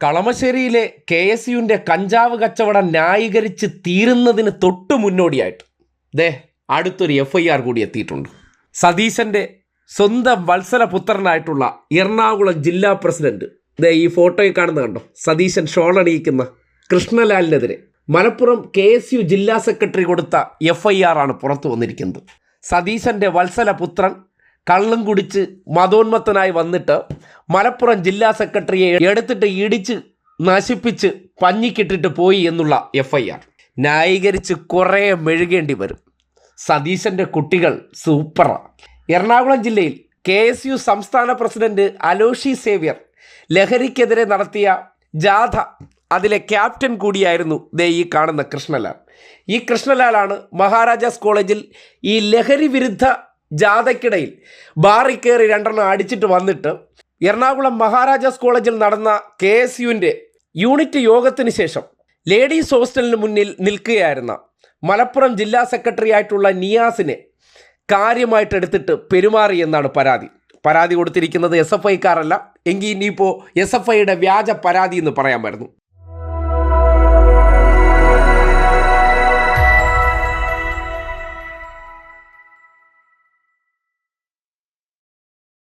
കളമശ്ശേരിയിലെ KSUവിൻ്റെ കഞ്ചാവ് കച്ചവടം ന്യായീകരിച്ച് തീരുന്നതിന് തൊട്ട് മുന്നോടിയായിട്ട് അടുത്തൊരു FIR കൂടി എത്തിയിട്ടുണ്ട്. സതീശൻ്റെ സ്വന്തം വത്സല പുത്രനായിട്ടുള്ള എറണാകുളം ജില്ലാ പ്രസിഡന്റ് ഈ ഫോട്ടോയിൽ കാണുന്നത് കണ്ടോ, സതീശൻ ഷോളണിയിക്കുന്ന കൃഷ്ണലാലിനെതിരെ മലപ്പുറം KSU ജില്ലാ സെക്രട്ടറി കൊടുത്ത FIR ആണ് പുറത്തു വന്നിരിക്കുന്നത്. സതീശൻ്റെ വത്സല പുത്രൻ കള്ളും കുടിച്ച് മതോന്മത്തനായി വന്നിട്ട് മലപ്പുറം ജില്ലാ സെക്രട്ടറിയെ എടുത്തിട്ട് ഇടിച്ച് നശിപ്പിച്ച് പഞ്ഞിക്കിട്ടിട്ട് പോയി എന്നുള്ള FIR ന്യായീകരിച്ച് കുറേ മെഴുകേണ്ടി വരും. സതീശൻ്റെ കുട്ടികൾ സൂപ്പറാണ്. എറണാകുളം ജില്ലയിൽ KSU സംസ്ഥാന പ്രസിഡന്റ് അലോഷി സേവ്യർ ലഹരിക്കെതിരെ നടത്തിയ ജാഥ, അതിലെ ക്യാപ്റ്റൻ കൂടിയായിരുന്നു ഈ കാണുന്ന കൃഷ്ണലാൽ. ഈ കൃഷ്ണലാലാണ് മഹാരാജാസ് കോളേജിൽ ഈ ലഹരി വിരുദ്ധ ജാഥയ്ക്കിടയിൽ ബാറിൽ കയറി 2 അടിച്ചിട്ട് വന്നിട്ട് എറണാകുളം മഹാരാജാസ് കോളേജിൽ നടന്ന KSUവിൻ്റെ യൂണിറ്റ് യോഗത്തിന് ശേഷം ലേഡീസ് ഹോസ്റ്റലിന് മുന്നിൽ നിൽക്കുകയായിരുന്ന മലപ്പുറം ജില്ലാ സെക്രട്ടറി ആയിട്ടുള്ള നിയാസിനെ കാര്യമായിട്ട് എടുത്തിട്ട് പെരുമാറി എന്നാണ് പരാതി കൊടുത്തിരിക്കുന്നത്. SFIക്കാരല്ല എങ്കിൽ ഇനിയിപ്പോൾ SFIയുടെ വ്യാജ പരാതി എന്ന് പറയാമായിരുന്നു.